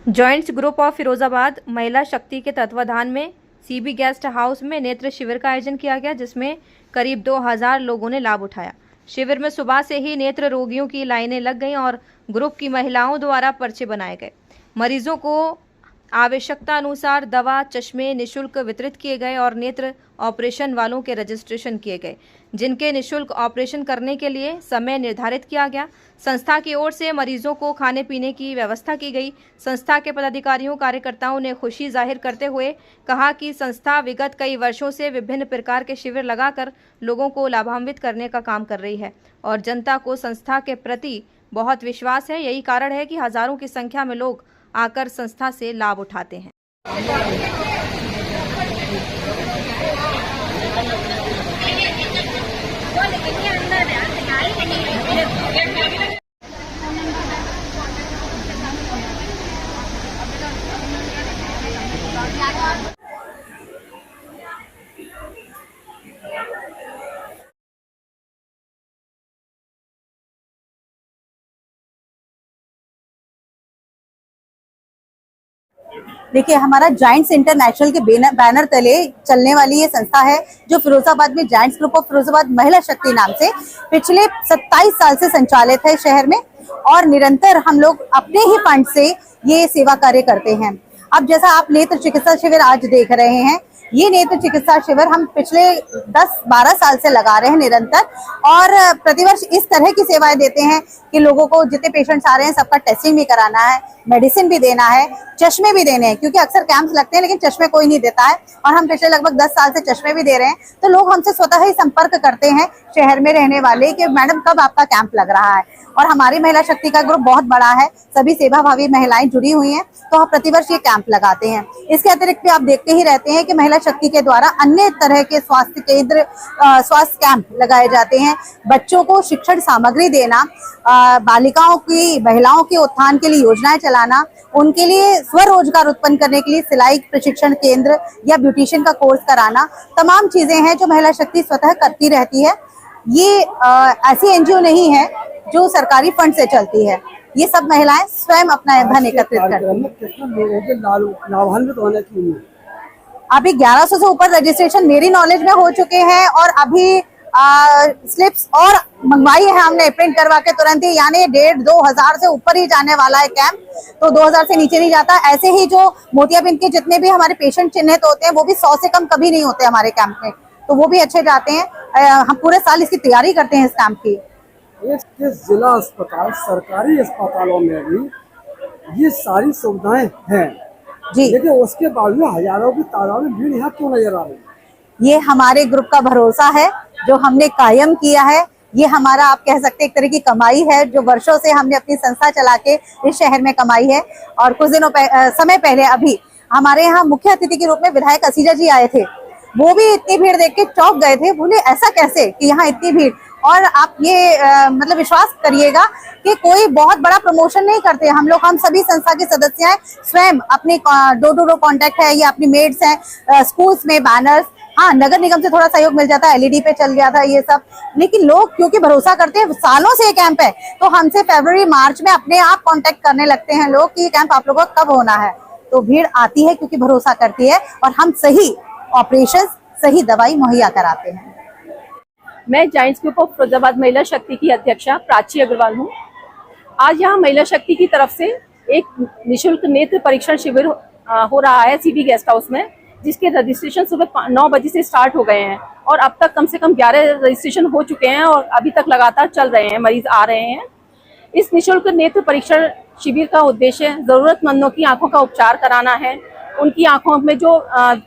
Joints group of Firozabad महिला शक्ति के तत्वाधान में सीबी गेस्ट हाउस में नेत्र शिविर का आयोजन किया गया, जिसमें करीब 2000 लोगों ने लाभ उठाया। शिविर में सुबह से ही नेत्र रोगियों की लाइनें लग गईं और ग्रुप की महिलाओं द्वारा पर्चे बनाए गए। मरीजों को आवश्यकता अनुसार दवा, चश्मे निःशुल्क वितरित किए गए और नेत्र ऑपरेशन वालों के रजिस्ट्रेशन किए गए, जिनके निःशुल्क ऑपरेशन करने के लिए समय निर्धारित किया गया। संस्था की ओर से मरीजों को खाने पीने की व्यवस्था की गई। संस्था के पदाधिकारियों कार्यकर्ताओं ने खुशी जाहिर करते हुए कहा कि संस्था विगत कई वर्षों से विभिन्न प्रकार के शिविर लगाकर लोगों को लाभान्वित करने का काम कर रही है और जनता को संस्था के प्रति बहुत विश्वास है। यही कारण है कि हजारों की संख्या में लोग आकर संस्था से लाभ उठाते हैं। देखिए, हमारा जायंट्स इंटरनेशनल के बैनर तले चलने वाली ये संस्था है जो फिरोजाबाद में जायंट्स ग्रुप ऑफ फिरोजाबाद महिला शक्ति नाम से पिछले 27 साल से संचालित है शहर में, और निरंतर हम लोग अपने ही फंड से ये सेवा कार्य करते हैं। अब जैसा आप नेत्र चिकित्सा शिविर आज देख रहे हैं, ये नेत्र चिकित्सा शिविर हम पिछले 10-12 साल से लगा रहे हैं निरंतर, और प्रतिवर्ष इस तरह की सेवाएं देते हैं कि लोगों को जितने पेशेंट्स आ रहे हैं सबका टेस्टिंग भी कराना है, मेडिसिन भी देना है, चश्मे भी देने हैं, क्योंकि अक्सर कैंप्स लगते हैं लेकिन चश्मे कोई नहीं देता है, और हम पिछले लगभग 10 साल से चश्मे भी दे रहे हैं। तो लोग हमसे स्वतः ही संपर्क करते हैं शहर में रहने वाले कि मैडम कब आपका कैंप लग रहा है। और हमारी महिला शक्ति का ग्रुप बहुत बड़ा है, सभी सेवाभावी महिलाएं जुड़ी हुई हैं, तो हम प्रतिवर्ष ये कैंप लगाते हैं। इसके अतिरिक्त भी आप देखते ही रहते हैं कि महिला शक्ति के द्वारा अन्य तरह के स्वास्थ्य केंद्र, स्वास्थ्य कैंप लगाए जाते हैं। बच्चों को शिक्षण सामग्री देना, बालिकाओं की, महिलाओं के उत्थान के लिए योजनाएं चलाना, उनके लिए स्वरोजगार उत्पन्न करने के लिए सिलाई प्रशिक्षण केंद्र या ब्यूटिशियन का कोर्स कराना, तमाम चीजें हैं जो महिला शक्ति स्वतः करती रहती है। ये ऐसी एनजीओ नहीं है जो सरकारी फंड से चलती है, ये सब महिलाएं स्वयं अपना धन एकत्रित करती हैं। कितने लोगों के लाभान्वित होने की उम्मीद? अभी 1100 से ऊपर रजिस्ट्रेशन मेरी नॉलेज में हो चुके हैं, और अभी स्लिप्स और मंगवाई है हमने प्रिंट करवा के तुरंत ही, यानी 1,500-2 हजार से ऊपर ही जाने वाला है कैंप, तो 2000 से नीचे नहीं जाता। ऐसे ही जो मोतियाबिंद के जितने भी हमारे पेशेंट चिन्हित होते हैं वो भी 100 से कम कभी नहीं होते हमारे कैंप में, तो वो भी अच्छे जाते हैं। हम पूरे साल इसकी तैयारी करते हैं इस कैंप की। किस जिला अस्पताल, सरकारी अस्पतालों में भी ये सारी सुविधाएं हैं जी, लेकिन उसके बावजूद हजारों की तादाद में भीड़ यहाँ क्यों नजर आ रही है? ये हमारे ग्रुप का भरोसा है जो हमने कायम किया है। ये हमारा, आप कह सकते हैं, एक तरह की कमाई है जो वर्षों से हमने अपनी संस्था चला के इस शहर में कमाई है। और कुछ दिनों समय पहले अभी हमारे यहाँ मुख्य अतिथि के रूप में विधायक असीजा जी आए थे, वो भी इतनी भीड़ देख के चौंक गए थे, बोले ऐसा कैसे कि यहाँ इतनी भीड़। और आप ये मतलब विश्वास करिएगा कि कोई बहुत बड़ा प्रमोशन नहीं करते हम लोग, हम सभी संस्था के सदस्य हैं, स्वयं अपने डोर टू डोर कॉन्टेक्ट है, ये अपनी मेड्स हैं, स्कूल्स में बैनर्स, हाँ नगर निगम से थोड़ा सहयोग मिल जाता है, एलईडी पे चल गया था ये सब, लेकिन लोग क्योंकि भरोसा करते हैं, सालों से ये कैंप है, तो हमसे फरवरी मार्च में अपने आप कांटेक्ट करने लगते हैं लोग कि ये कैंप आप लोगों का कब होना है। तो भीड़ आती है क्योंकि भरोसा करती है, और हम सही ऑपरेशन, सही दवाई मुहैया कराते हैं। मैं जायंट्स ग्रुप ऑफ फिरोजाबाद महिला शक्ति की अध्यक्षा प्राची अग्रवाल हूँ। आज यहाँ महिला शक्ति की तरफ से एक निःशुल्क नेत्र परीक्षण शिविर हो रहा है सीबी गेस्ट हाउस में, जिसके रजिस्ट्रेशन सुबह 9 बजे से स्टार्ट हो गए हैं, और अब तक कम से कम 11 रजिस्ट्रेशन हो चुके हैं, और अभी तक लगातार चल रहे हैं, मरीज आ रहे हैं। इस निःशुल्क नेत्र परीक्षण शिविर का उद्देश्य जरूरतमंदों की आंखों का उपचार कराना है, उनकी आंखों में जो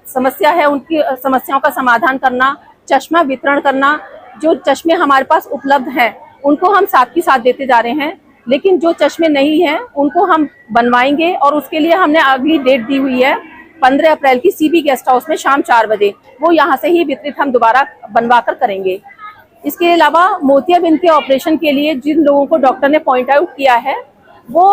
समस्या है उनकी समस्याओं का समाधान करना, चश्मा वितरण करना। जो चश्मे हमारे पास उपलब्ध हैं उनको हम साथ ही साथ देते जा रहे हैं, लेकिन जो चश्मे नहीं हैं उनको हम बनवाएंगे, और उसके लिए हमने अगली डेट दी हुई है 15 अप्रैल की सीबी गेस्ट हाउस में शाम 4 बजे, वो यहाँ से ही वितरित हम दोबारा बनवा कर करेंगे। इसके अलावा मोतियाबिंद के ऑपरेशन के लिए जिन लोगों को डॉक्टर ने पॉइंट आउट किया है वो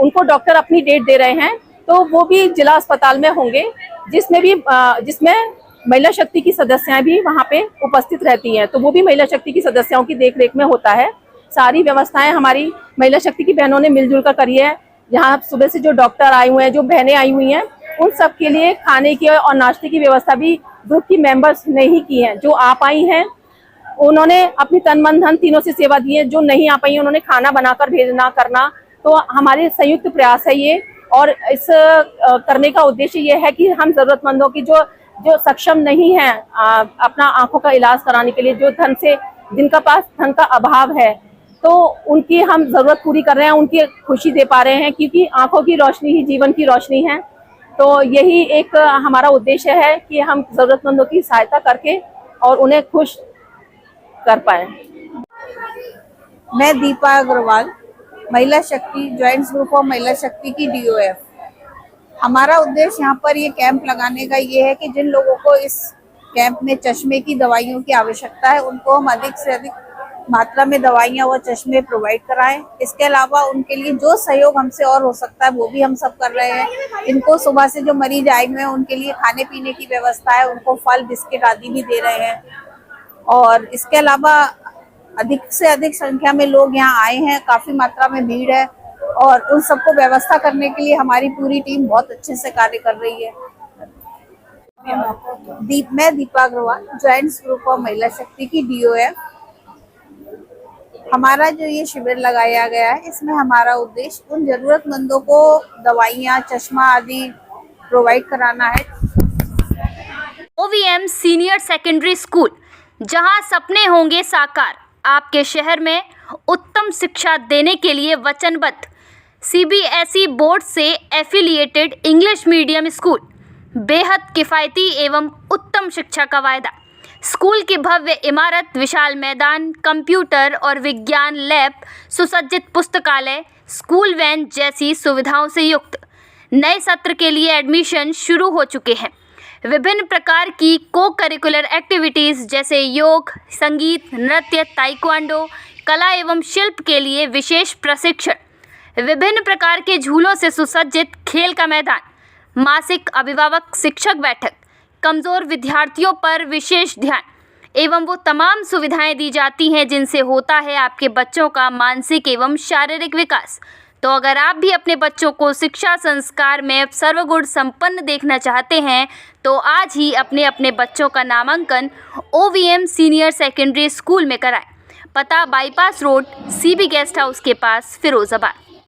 उनको डॉक्टर अपनी डेट दे रहे हैं, तो वो भी जिला अस्पताल में होंगे, जिसमें महिला शक्ति की सदस्याएं भी वहाँ पे उपस्थित रहती हैं, तो वो भी महिला शक्ति की सदस्यों की देखरेख में होता है। सारी व्यवस्थाएं हमारी महिला शक्ति की बहनों ने मिलजुल कर करी है। यहाँ सुबह से जो डॉक्टर आए हुए हैं, जो बहनें आई हुई हैं, उन सब के लिए खाने की और नाश्ते की व्यवस्था भी ग्रुप की मेंबर्स ने ही की है। जो आ पाई हैं उन्होंने अपनी तन मन धन तीनों से सेवा दी है, जो नहीं आ पाई उन्होंने खाना बनाकर भेजना करना। तो हमारे संयुक्त प्रयास है ये, और इस करने का उद्देश्य ये है कि हम जरूरतमंदों की जो सक्षम नहीं है अपना आंखों का इलाज कराने के लिए, जो जिनका पास धन का अभाव है, तो उनकी हम जरूरत पूरी कर रहे हैं, उनकी खुशी दे पा रहे हैं, क्योंकि आंखों की रोशनी ही जीवन की रोशनी है। तो यही एक हमारा उद्देश्य है कि हम जरूरतमंदों की सहायता करके और उन्हें खुश कर पाए। मैं दीपा अग्रवाल, महिला शक्ति joints group of Mahila Shakti की DOF। हमारा उद्देश्य यहाँ पर ये कैंप लगाने का ये है कि जिन लोगों को इस कैंप में चश्मे की दवाइयों की आवश्यकता है, उनको हम अधिक से अधिक मात्रा में दवाइयाँ व चश्मे प्रोवाइड कराएं। इसके अलावा उनके लिए जो सहयोग हमसे और हो सकता है वो भी हम सब कर रहे हैं। इनको सुबह से जो मरीज आए हुए हैं उनके लिए खाने पीने की व्यवस्था है, उनको फल बिस्किट आदि भी दे रहे हैं। और इसके अलावा अधिक से अधिक संख्या में लोग यहाँ आए हैं, काफी मात्रा में भीड़ है, और उन सबको व्यवस्था करने के लिए हमारी पूरी टीम बहुत अच्छे से कार्य कर रही है। मैं Deepa Agarwal, joints group of Mahila Shakti की DOF। हमारा जो ये शिविर लगाया गया है, इसमें हमारा उद्देश्य उन जरूरतमंदों को दवाइयाँ, चश्मा आदि प्रोवाइड कराना है। OVM सीनियर सेकेंडरी स्कूल, जहां सपने होंगे साकार। आपके शहर में उत्तम शिक्षा देने के लिए वचनबद्ध। CBSE बोर्ड से एफिलिएटेड इंग्लिश मीडियम स्कूल, बेहद किफ़ायती एवं उत्तम शिक्षा का वायदा। स्कूल की भव्य इमारत, विशाल मैदान, कंप्यूटर और विज्ञान लैब, सुसज्जित पुस्तकालय, स्कूल वैन जैसी सुविधाओं से युक्त। नए सत्र के लिए एडमिशन शुरू हो चुके हैं। विभिन्न प्रकार की को करिकुलर एक्टिविटीज़ जैसे योग, संगीत, नृत्य, ताइक्वांडो, कला एवं शिल्प के लिए विशेष प्रशिक्षण, विभिन्न प्रकार के झूलों से सुसज्जित खेल का मैदान, मासिक अभिभावक शिक्षक बैठक, कमज़ोर विद्यार्थियों पर विशेष ध्यान एवं वो तमाम सुविधाएं दी जाती हैं जिनसे होता है आपके बच्चों का मानसिक एवं शारीरिक विकास। तो अगर आप भी अपने बच्चों को शिक्षा संस्कार में सर्वगुण संपन्न देखना चाहते हैं तो आज ही अपने बच्चों का नामांकन OVM सीनियर सेकेंडरी स्कूल में कराएं। पता bypass road, CB guest house के पास, फिरोजाबाद।